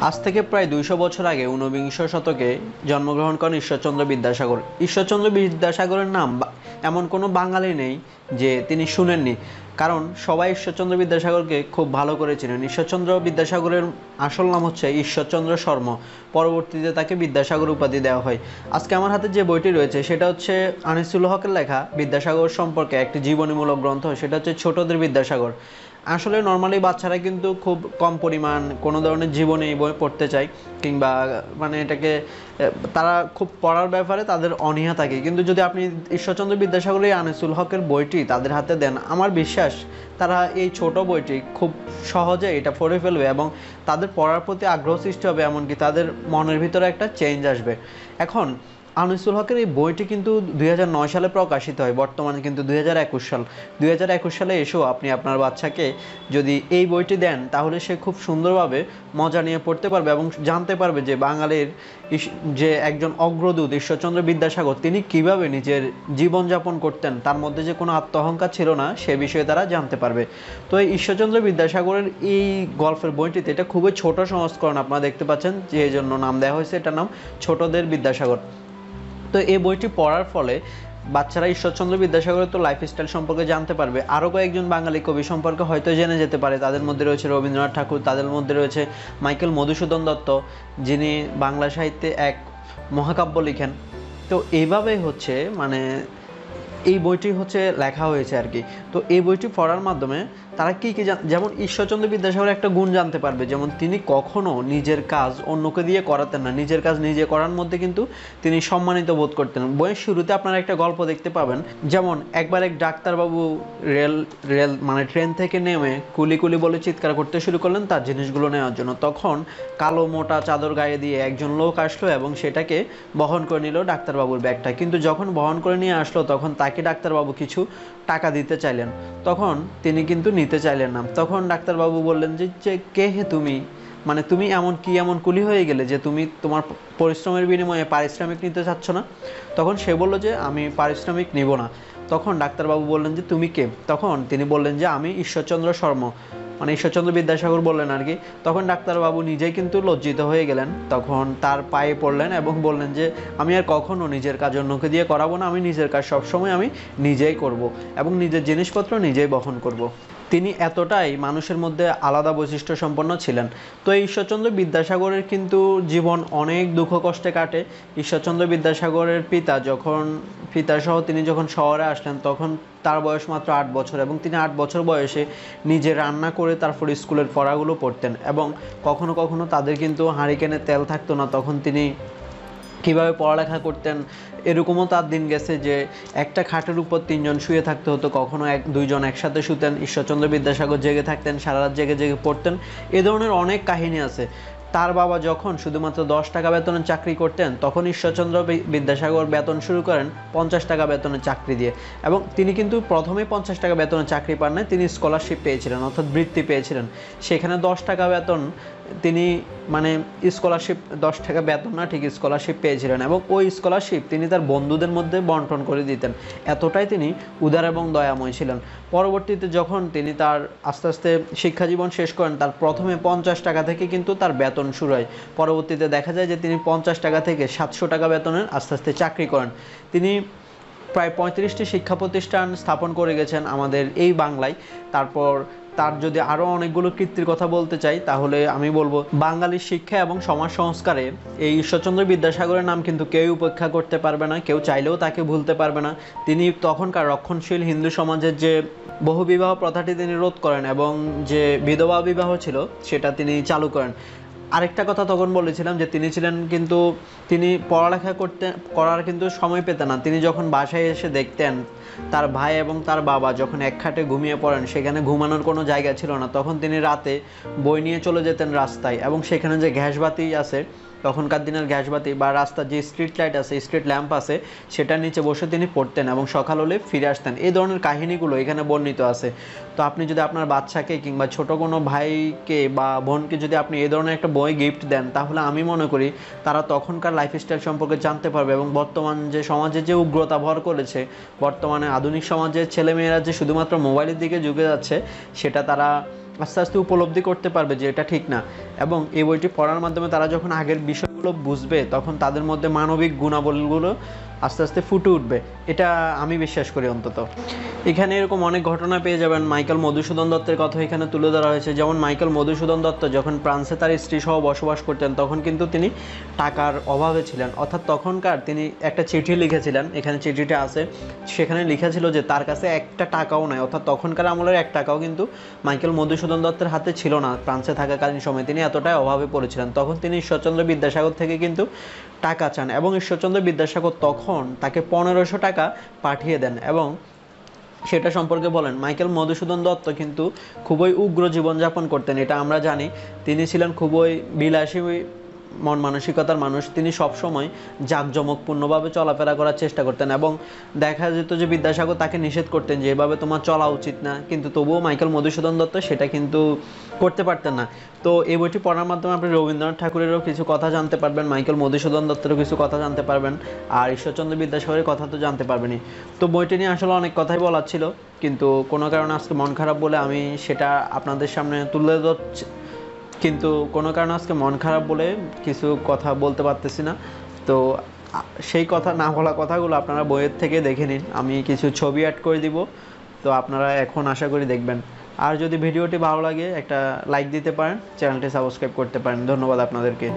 আজ থেকে প্রায় ২০০ বছর আগে ঊনবিংশ শতকে জন্মগ্রহণ করেন ঈশ্বরচন্দ্র বিদ্যাসাগর। ঈশ্বরচন্দ্র বিদ্যাসাগরের নাম এমন কোনো বাঙালি নেই যে তিনি শুনেননি, কারণ সবাই ঈশ্বরচন্দ্র বিদ্যাসাগরকে খুব ভালো করে চিনেন। ঈশ্বরচন্দ্র বিদ্যাসাগরের আসল নাম হচ্ছে ঈশ্বরচন্দ্র শর্ম, পরবর্তীতে তাকে বিদ্যাসাগর উপাধি দেওয়া হয়। আজকে আমার হাতে যে বইটি রয়েছে সেটা হচ্ছে আনিসুল হকের লেখা বিদ্যাসাগর সম্পর্কে একটি জীবনীমূলক গ্রন্থ, সেটা হচ্ছে ছোটদের বিদ্যাসাগর। আসলে নর্মালি বাচ্চারা কিন্তু খুব কম পরিমাণ কোনো ধরনের জীবনী বই পড়তে চায়, কিংবা মানে এটাকে তারা খুব পড়ার ব্যাপারে তাদের অনীহা থাকে। কিন্তু যদি আপনি ঈশ্বরচন্দ্র বিদ্যাসাগরের এই আনিসুল হকের বইটি তাদের হাতে দেন, আমার বিশ্বাস তারা এই ছোট বইটি খুব সহজে এটা পড়ে ফেলবে এবং তাদের পড়ার প্রতি আগ্রহ সৃষ্টি হবে, এমনকি তাদের মনের ভিতরে একটা চেঞ্জ আসবে। এখন আনিসুল হকের এই বইটি কিন্তু 2009 সালে প্রকাশিত হয়, বর্তমানে কিন্তু 2021 সাল। 2021 সালে এসেও আপনি আপনার বাচ্চাকে যদি এই বইটি দেন, তাহলে সে খুব সুন্দরভাবে মজা নিয়ে পড়তে পারবে এবং জানতে পারবে যে বাঙালির যে একজন অগ্রদূত ঈশ্বরচন্দ্র বিদ্যাসাগর তিনি কিভাবে নিজের জীবনযাপন করতেন, তার মধ্যে যে কোনো আত্মঅহংকার ছিল না সে বিষয়ে তারা জানতে পারবে। তো এই ঈশ্বরচন্দ্র বিদ্যাসাগরের এই গল্পের বইটিতে এটা খুবই ছোট সংস্করণ আপনারা দেখতে পাচ্ছেন, যে জন্য নাম দেওয়া হয়েছে, এটার নাম ছোটদের বিদ্যাসাগর। তো এই বইটি পড়ার ফলে বাচ্চারা ঈশ্বরচন্দ্র বিদ্যাসাগরের তো লাইফস্টাইল সম্পর্কে জানতে পারবে, আরও কয়েকজন বাঙালি কবি সম্পর্কে হয়তো জেনে যেতে পারে। তাদের মধ্যে রয়েছে রবীন্দ্রনাথ ঠাকুর, তাদের মধ্যে রয়েছে মাইকেল মধুসূদন দত্ত, যিনি বাংলা সাহিত্যে এক মহাকাব্য লিখেন। তো এইভাবেই হচ্ছে মানে এই বইটি হচ্ছে লেখা হয়েছে আর কি। তো এই বইটি পড়ার মাধ্যমে তারা কী কী যেমন ঈশ্বরচন্দ্র বিদ্যাসাগর একটা গুণ জানতে পারবে, যেমন তিনি কখনো নিজের কাজ অন্যকে দিয়ে করাতেন না, নিজের কাজ নিজে করার মধ্যে কিন্তু তিনি সম্মানিত বোধ করতেন। বইয়ের শুরুতে আপনারা একটা গল্প দেখতে পাবেন, যেমন একবার এক ডাক্তারবাবু রেল মানে ট্রেন থেকে নেমে কুলি কুলি বলে চিৎকার করতে শুরু করলেন তার জিনিসগুলো নেওয়ার জন্য। তখন কালো মোটা চাদর গায়ে দিয়ে একজন লোক আসলো এবং সেটাকে বহন করে নিল ডাক্তারবাবুর ব্যাগটা। কিন্তু যখন বহন করে নিয়ে আসলো তখন তাকে ডাক্তারবাবু কিছু টাকা দিতে চাইলেন, তখন তিনি কিন্তু নিতে চাইলেন না। তখন ডাক্তারবাবু বললেন যে কে হে তুমি, মানে তুমি এমন কুলি হয়ে গেলে যে তুমি তোমার পরিশ্রমের বিনিময়ে পারিশ্রমিক নিতে চাচ্ছ না। তখন সে বলল যে আমি পারিশ্রমিক নিব না। তখন ডাক্তারবাবু বললেন যে তুমি কে? তখন তিনি বললেন যে আমি ঈশ্বরচন্দ্র শর্ম, মানে ঈশ্বরচন্দ্র বিদ্যাসাগর বললেন আর কি। তখন ডাক্তারবাবু নিজেই কিন্তু লজ্জিত হয়ে গেলেন, তখন তার পায়ে পড়লেন এবং বললেন যে আমি আর কখনো নিজের কাজ অন্যকে দিয়ে করাবো না, আমি নিজের কাজ সবসময় আমি নিজেই করব এবং নিজের জিনিসপত্র নিজেই বহন করব। তিনি এতটাই মানুষের মধ্যে আলাদা বৈশিষ্ট্য সম্পন্ন ছিলেন। তো এই ঈশ্বরচন্দ্র বিদ্যাসাগরের কিন্তু জীবন অনেক দুঃখ কষ্টে কাটে। ঈশ্বরচন্দ্র বিদ্যাসাগরের পিতা সহ তিনি যখন শহরে আসলেন তখন তার বয়স মাত্র 8 বছর, এবং তিনি 8 বছর বয়সে নিজে রান্না করে তারপর স্কুলের পড়াগুলো পড়তেন। এবং কখনো কখনো তাদের কিন্তু হাঁড়িকেনে তেল থাকতো না, তখন তিনি কীভাবে পড়ালেখা করতেন এরকমও তার দিন গেছে যে একটা খাটের উপর 3 জন শুয়ে থাকতে হতো, কখনো 2 জন একসাথে শুতেন। ঈশ্বরচন্দ্র বিদ্যাসাগর জেগে থাকতেন, সারা রাত জেগে জেগে পড়তেন। এ ধরনের অনেক কাহিনী আছে। তার বাবা যখন শুধুমাত্র 10 টাকা বেতনের চাকরি করতেন, তখন ঈশ্বরচন্দ্র বিদ্যাসাগর বেতন শুরু করেন 50 টাকা বেতনের চাকরি দিয়ে। এবং তিনি কিন্তু প্রথমে 50 টাকা বেতনের চাকরি পান না, তিনি স্কলারশিপ পেয়েছিলেন, অর্থাৎ বৃত্তি পেয়েছিলেন। সেখানে 10 টাকা বেতন তিনি মানে স্কলারশিপ 10 টাকা বেতন না, ঠিক স্কলারশিপ পেয়েছিলেন এবং ওই স্কলারশিপ তিনি তার বন্ধুদের মধ্যে বন্টন করে দিতেন। এতটাই তিনি উদার এবং দয়াময় ছিলেন। পরবর্তীতে যখন তিনি তার আস্তে আস্তে শিক্ষা জীবন শেষ করেন, তার প্রথমে 50 টাকা থেকে কিন্তু তার বেতন শুরু হয়। পরবর্তীতে দেখা যায় যে তিনি 50 টাকা থেকে 700 টাকা বেতনের আস্তে আস্তে চাকরি করেন। তিনি প্রায় 35টি শিক্ষা প্রতিষ্ঠান স্থাপন করে গেছেন আমাদের এই বাংলায়। তারপর তার যদি আরও অনেকগুলো কীর্তির কথা বলতে চাই, তাহলে আমি বলবো বাঙালির শিক্ষা এবং সমাজ সংস্কারে এই ঈশ্বরচন্দ্র বিদ্যাসাগরের নাম কিন্তু কেউ উপেক্ষা করতে পারবে না, কেউ চাইলেও তাকে ভুলতে পারবে না। তিনি তখনকার রক্ষণশীল হিন্দু সমাজের যে বহুবিবাহ প্রথাটি তিনি রোধ করেন এবং যে বিধবা বিবাহ ছিল সেটা তিনি চালু করেন। আরেকটা কথা তখন বলেছিলাম যে তিনি পড়ালেখা করার কিন্তু সময় পেতেন না। তিনি যখন বাসায় এসে দেখতেন তার ভাই এবং তার বাবা যখন এক খাটে ঘুমিয়ে পড়েন, সেখানে ঘুমানোর কোনো জায়গা ছিল না, তখন তিনি রাতে বই নিয়ে চলে যেতেন রাস্তায় এবং সেখানে যে গ্যাসবাতি আছে, তখনকার দিনের গ্যাসবাতি বা রাস্তার যে স্ট্রিট লাইট আছে, স্ট্রিট ল্যাম্প আছে, সেটার নিচে বসে তিনি পড়তেন এবং সকাল হলে ফিরে আসতেন। এই ধরনের কাহিনীগুলো এখানে বর্ণিত আছে। তো আপনি যদি আপনার বাচ্চাকে কিংবা ছোট কোনো ভাইকে বা বোনকে যদি আপনি এই ধরনের একটা বই গিফট দেন, তাহলে আমি মনে করি তারা তখনকার লাইফস্টাইল সম্পর্কে জানতে পারবে এবং বর্তমান যে সমাজে যে উগ্রতা ভর করেছে, বর্তমানে আধুনিক সমাজের ছেলেমেয়েরা যে শুধুমাত্র মোবাইলের দিকে ঝুঁকে যাচ্ছে, সেটা তারা আস্তে আস্তে উপলব্ধি করতে পারবে যে এটা ঠিক না। এবং এই বইটি পড়ার মাধ্যমে তারা যখন আগের বিষয়গুলো বুঝবে তখন তাদের মধ্যে মানবিক গুণাবলীগুলো আস্তে আস্তে ফুটে উঠবে, এটা আমি বিশ্বাস করি অন্তত। এখানে এরকম অনেক ঘটনা পেয়ে যাবেন। মাইকেল মধুসূদন দত্তের কথা এখানে তুলে ধরা হয়েছে। যেমন মাইকেল মধুসূদন দত্ত যখন ফ্রান্সে তার স্ত্রী সহ বসবাস করতেন তখন কিন্তু তিনি টাকার অভাবে ছিলেন। অর্থাৎ তখনকার তিনি একটা চিঠি লিখেছিলেন, এখানে চিঠিটা আছে, সেখানে লিখেছিল যে তার কাছে একটা টাকাও নাই। অর্থাৎ তখনকার আমলের এক টাকাও কিন্তু মাইকেল মধুসূদন দত্তের হাতে ছিল না ফ্রান্সে থাকাকালীন সময়। তিনি এতটাই অভাবে পড়েছিলেন। তখন তিনি ঈশ্বরচন্দ্র বিদ্যাসাগর থেকে কিন্তু টাকা চান এবং ঈশ্বরচন্দ্র বিদ্যাসাগর তখন তাকে 1500 টাকা পাঠিয়ে দেন এবং সেটা সম্পর্কে বলেন। মাইকেল মধুসূদন দত্ত কিন্তু খুবই উগ্র জীবনযাপন করতেন, এটা আমরা জানি। তিনি ছিলেন খুবই বিলাসী মন মানসিকতার মানুষ। তিনি সবসময় জাঁকজমকপূর্ণভাবে চলাফেরা করার চেষ্টা করতেন এবং দেখা যেত যে বিদ্যাসাগর তাকে নিষেধ করতেন যে এভাবে তোমার চলা উচিত না, কিন্তু তবুও মাইকেল মধুসূদন দত্ত সেটা কিন্তু করতে পারতেন না। তো এই বইটি পড়ার মাধ্যমে আপনি রবীন্দ্রনাথ ঠাকুরেরও কিছু কথা জানতে পারবেন, মাইকেল মধুসূদন দত্তেরও কিছু কথা জানতে পারবেন, আর ঈশ্বরচন্দ্র বিদ্যাসাগরের কথা তো জানতে পারবেনই। তো বইটি নিয়ে আসলে অনেক কথাই বলার ছিল, কিন্তু কোনো কারণে আজকে মন খারাপ বলে আমি সেটা আপনাদের সামনে তুলে ধরছি, কিন্তু কোনো কারণে আজকে মন খারাপ বলে কিছু কথা বলতে পারতেছি না। তো সেই কথা না বলা কথাগুলো আপনারা বইয়ের থেকে দেখে নিন, আমি কিছু ছবি অ্যাড করে দিব, তো আপনারা এখন আশা করি দেখবেন। আর যদি ভিডিওটি ভালো লাগে একটা লাইক দিতে পারেন, চ্যানেলটি সাবস্ক্রাইব করতে পারেন। ধন্যবাদ আপনাদেরকে।